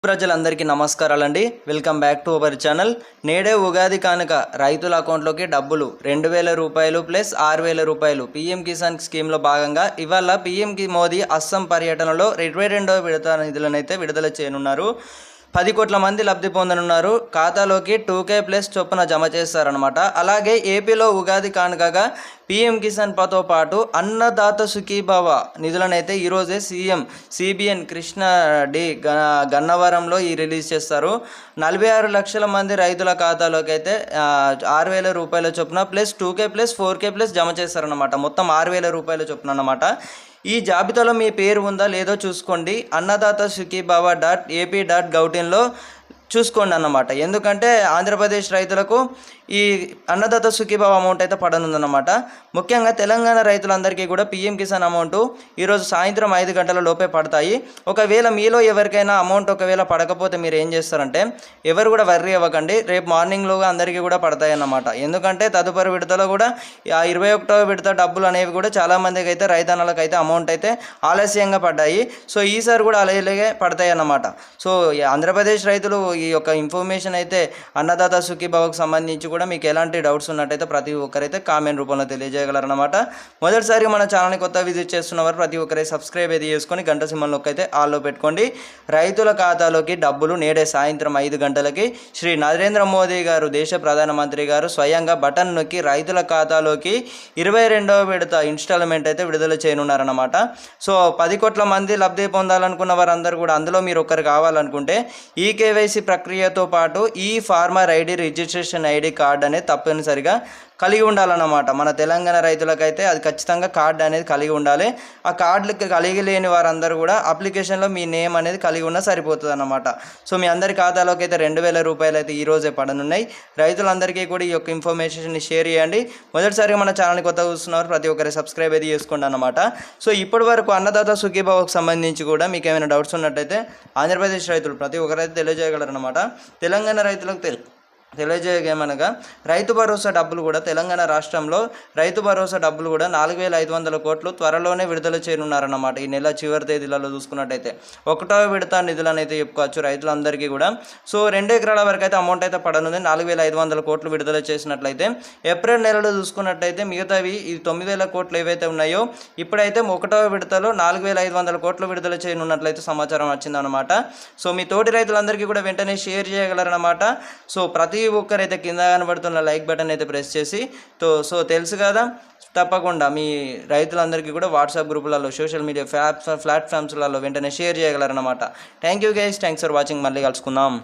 ప్రజలందరికీ నమస్కారాలండి. Welcome back to our channel. నేడే ఉగాది కానుక రైతుల అకౌంట్లోకి డబ్బులు 2,000 రూపాయలు ప్లస్ 6,000 రూపాయలు పీఎం కిసాన్ స్కీమ్లో భాగంగా ఇవాళ పీఎం మోదీ అస్సాం పర్యటనలో 22వ విడత నిధులనైతే విడుదల చేయనున్నారు. 10 కోట్ల మంది లబ్ధి పొందనున్నారు. ఖాతాలోకి 2K ప్లస్ చొప్పున జమ చేస్తారనమాట. అలాగే ఏపీలో ఉగాది కానుకగా పీఎం కిసాన్ తో పాటు అన్నదాత సుఖీభవ నిధులనైతే ఈరోజే సీఎం సిబిఎన్ కృష్ణ డి గన్నవరంలో రిలీజ్ చేస్తారు. 46 లక్షల మంది రైతుల ఖాతాలోకి అయితే 6,000 రూపాయల చొప్పున plus 2K plus 4K plus జమ చేస్తారనమాట. మొత్తం 6,000 రూపాయల చొప్పున అనమాట. ఈ జాబితాలో మీ పేరు ఉందా లేదో చూసుకోండి. అన్నదాత sukhibhava.ap.gov.in చూసుకోండి అన్నమాట. ఎందుకంటే ఆంధ్రప్రదేశ్ రైతులకు ఈ అన్నదాత సుఖీభావ అమౌంట్ అయితే పడనుందన్నమాట. ముఖ్యంగా తెలంగాణ రైతులందరికీ కూడా పీఎం కిసాన్ అమౌంట్ ఈరోజు సాయంత్రం 5 గంటల లోపే పడతాయి. ఒకవేళ మీలో ఎవరికైనా అమౌంట్ ఒకవేళ పడకపోతే మీరు ఏం చేస్తారంటే ఎవరు కూడా వర్రీ అవ్వకండి. రేపు మార్నింగ్లోగా అందరికీ కూడా పడతాయి అన్నమాట. ఎందుకంటే తదుపరి విడతలో కూడా 21వ విడత డబ్బులు అనేవి కూడా చాలామందికి అయితే రైతన్నలకు అయితే అమౌంట్ అయితే ఆలస్యంగా పడ్డాయి. సో ఈసారి కూడా అలాగే పడతాయి అన్నమాట. సో ఆంధ్రప్రదేశ్ రైతులు ఈ యొక్క ఇన్ఫర్మేషన్ అయితే అన్నదాత సుఖీభావకు సంబంధించి కూడా మీకు ఎలాంటి డౌట్స్ ఉన్నట్టయితే ప్రతి ఒక్కరైతే కామెంట్ రూపంలో తెలియజేయగలరన్నమాట. మొదటిసారి మన ఛానల్ని కొత్త విజిట్ చేస్తున్నవారు ప్రతి ఒక్కరైతే సబ్స్క్రైబ్ అయితే చేసుకొని గంట సింబల్ నొక్కి అయితే ఆల్లో పెట్టుకోండి. రైతుల ఖాతాలోకి డబ్బులు నేడే సాయంత్రం 5 గంటలకి శ్రీ నరేంద్ర మోదీ గారు దేశ ప్రధానమంత్రి గారు స్వయంగా బటన్ నొక్కి రైతుల ఖాతాలోకి 22వ విడత ఇన్స్టాల్మెంట్ అయితే విడుదల చేయనున్నారన్నమాట. సో 10 కోట్ల మంది లబ్ధి పొందాలనుకున్న వారందరూ కూడా అందులో మీరు ఒకరు కావాలనుకుంటే ఈ కేవైసీ ప్రక్రియతో పాటు ఈ farmer ID registration ID card అనేది తప్పనిసరిగా కలిగి ఉండాలన్నమాట. మన తెలంగాణ రైతులకైతే అది ఖచ్చితంగా కార్డు అనేది కలిగి ఉండాలి. ఆ కార్డులు కలిగి లేని వారందరూ కూడా అప్లికేషన్లో మీ నేమ్ అనేది కలిగి ఉన్నా సరిపోతుంది అన్నమాట. సో మీ అందరి ఖాతాలోకి అయితే 2,000 రూపాయలు అయితే ఈరోజే పడనున్నాయి. రైతులందరికీ కూడా ఈ యొక్క ఇన్ఫర్మేషన్ షేర్ చేయండి. మొదటిసారిగా మన ఛానల్ని కొత్తగా చూస్తున్నారు ప్రతి ఒక్కరి సబ్స్క్రైబ్ అయితే చేసుకోండి అన్నమాట. సో ఇప్పటి వరకు అన్నదాత సుఖీభావకు సంబంధించి కూడా మీకు ఏమైనా డౌట్స్ ఉన్నట్టయితే ఆంధ్రప్రదేశ్ రైతులు ప్రతి ఒక్కరైతే తెలియజేయగలరన్నమాట. తెలంగాణ రైతులకు తెలియజేయమనగా రైతు భరోసా డబ్బులు కూడా తెలంగాణ రాష్ట్రంలో రైతు భరోసా డబ్బులు కూడా 4,500 కోట్లు త్వరలోనే విడుదల చేయనున్నారన్నమాట. ఈ నెల చివరి తేదీలలో చూసుకున్నట్టయితే 1వ విడత నిధులను అయితే చెప్పుకోవచ్చు రైతులందరికీ కూడా. సో 2 ఎకరాల వరకు అయితే అమౌంట్ అయితే పడనుంది. 4,500 కోట్లు విడుదల చేసినట్లయితే ఏప్రిల్ నెలలో చూసుకున్నట్టయితే మిగతావి ఈ 9,000 కోట్లు ఏవైతే ఉన్నాయో ఇప్పుడైతే 1వ విడతలో 4,500 కోట్లు విడుదల చేయనున్నట్లయితే సమాచారం వచ్చిందనమాట. సో మీ తోటి రైతులందరికీ కూడా వెంటనే షేర్ చేయగలరన్నమాట. సో ప్రతి ఒక్కరైతే కింద కనబడుతున్న లైక్ బటన్ అయితే ప్రెస్ చేసి సో తెలుసు కదా, తప్పకుండా మీ రైతులందరికీ కూడా వాట్సాప్ గ్రూపులలో సోషల్ మీడియా ప్లాట్ఫామ్స్లలో వెంటనే షేర్ చేయగలరన్నమాట. Thank you guys, thanks for watching. మళ్ళీ కలుసుకుందాం.